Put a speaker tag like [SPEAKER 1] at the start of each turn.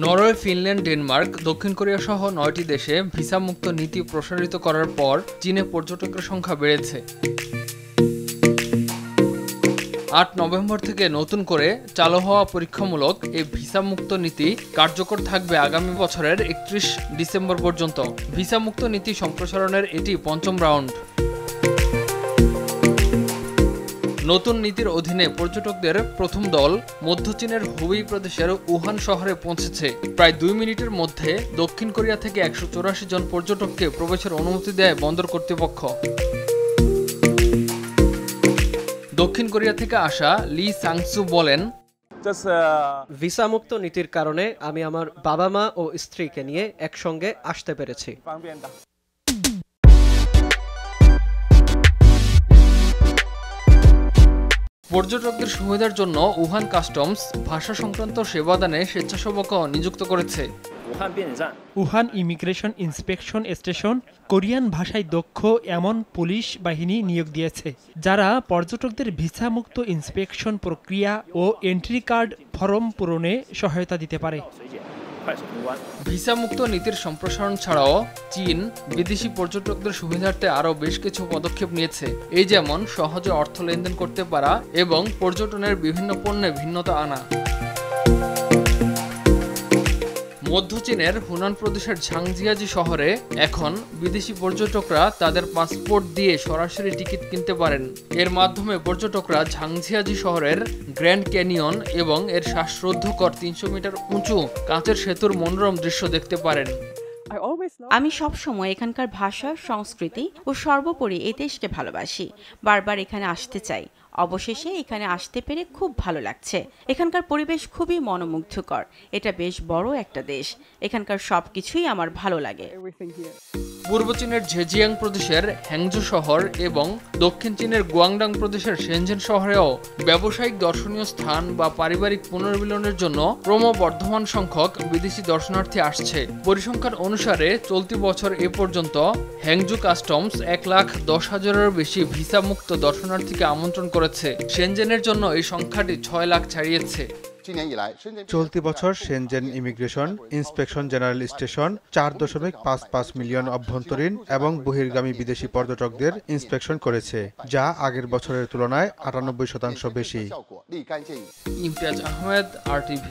[SPEAKER 1] Norway, Finland, Denmark, দক্ষিণ Korea সহ 9টি দেশে ভিসা মুক্ত নীতি প্রসারিত করার পর চীনে পর্যটকের সংখ্যা বেড়েছে। 8 নভেম্বর থেকে নতুন করে চালু হওয়া পরীক্ষামূলক এই ভিসা মুক্ত নীতি কার্যকর থাকবে আগামী বছরের 31 ডিসেম্বর পর্যন্ত। ভিসা মুক্ত নীতি সম্প্রসারণের এটি 5ম রাউন্ড। নতুন নীতির অধীনে পর্যটকদের প্রথম দল মধ্য চীনের হুবেই প্রদেশের উহান শহরে পৌঁছেছে। প্রায় 2 মিনিটের মধ্যে দক্ষিণ কোরিয়া থেকে 184 জন পর্যটককে প্রবেশের অনুমতি দেয় বন্দর কর্তৃপক্ষ। দক্ষিণ কোরিয়া থেকে আসা লি সাংসু বলেন,
[SPEAKER 2] ভিসা মুক্ত নীতির কারণে আমি আমার বাবা মা ও স্ত্রীকে নিয়ে একসঙ্গে আসতে পেরেছি।
[SPEAKER 1] পর্যটকদের সুবিধার জন্য উহান কাস্টমস ভাষা সংক্রান্ত সেবাদানে স্বেচ্ছাসেবকও নিযুক্ত করেছে।
[SPEAKER 3] Wuhan immigration inspection station Korean ভাষায় দক্ষ এমন পুলিশ বাহিনী নিয়োগ দিয়েছে, যারা পর্যটকদের ভিসা মুক্ত ইন্সপেকশন প্রক্রিয়া ও এন্ট্রি কার্ড ফরম পূরণে সহায়তা দিতে পারে।
[SPEAKER 1] ভিসা মুক্ত নীতির সম্প্রসারণ ছাড়াও চীন বিদেশি পর্যটকদের সুবিধার্থে আরও বেশ কিছু পদক্ষেপ নিয়েছে। এই যেমন সহজে অর্থ লেনদেন করতে পারা এবং পর্যটনের বিভিন্ন পণ্যে ভিন্নতা আনা। মধ্য চীনের হুনান প্রদেশের ঝাংজিয়াজি শহরে এখন বিদেশি পর্যটকরা তাদের পাসপোর্ট দিয়ে সরাসরি টিকিট কিনতে পারেন। এর মাধ্যমে পর্যটকরা ঝাংজিয়াজি শহরের গ্র্যান্ড ক্যানিয়ন এবং এর শ্বাসরুদ্ধকর 300 মিটার উঁচু কাঁচের সেতুর মনোরম দৃশ্য দেখতে পারেন।
[SPEAKER 4] আমি সবসময় এখানকার ভাষা, সংস্কৃতি ও সর্বোপরি এই দেশকে ভালোবাসি। বারবার এখানে আসতে চাই। অবশেষে এখানে আসতে পেরে খুব ভালো লাগছে। এখানকার পরিবেশ খুবই মনোমুগ্ধকর। এটা বেশ বড় একটা দেশ। এখানকার সবকিছুই আমার ভালো লাগে।
[SPEAKER 1] পূর্ব চীনের জেজিয়াং প্রদেশের হ্যাংজু শহর এবং দক্ষিণ চীনের গুয়াংডাং প্রদেশের শেনজেন শহরেও ব্যবসায়িক দর্শনীয় স্থান বা পারিবারিক পুনর্মিলনের জন্য ক্রমবর্ধমান সংখ্যক বিদেশি দর্শনার্থী আসছে। পরিসংখ্যান অনুসারে চলতি বছর এ পর্যন্ত হ্যাংজু কাস্টমস 1,10,000-এর বেশি ভিসা মুক্ত দর্শনার্থীকে আমন্ত্রণ করেছে। শেনজেনের জন্য এই সংখ্যাটি 6 লাখ ছাড়িয়েছে।
[SPEAKER 5] চলতি বছর Shenzhen immigration inspection general station 4.55 million অভ্যন্তরীণ এবং বহির্গামী বিদেশি পর্যটকদের ইন্সপেকশন করেছে, যা আগের বছরের তুলনায় 98% বেশি।
[SPEAKER 1] ইমতিয়াজ আহমেদ, RTV।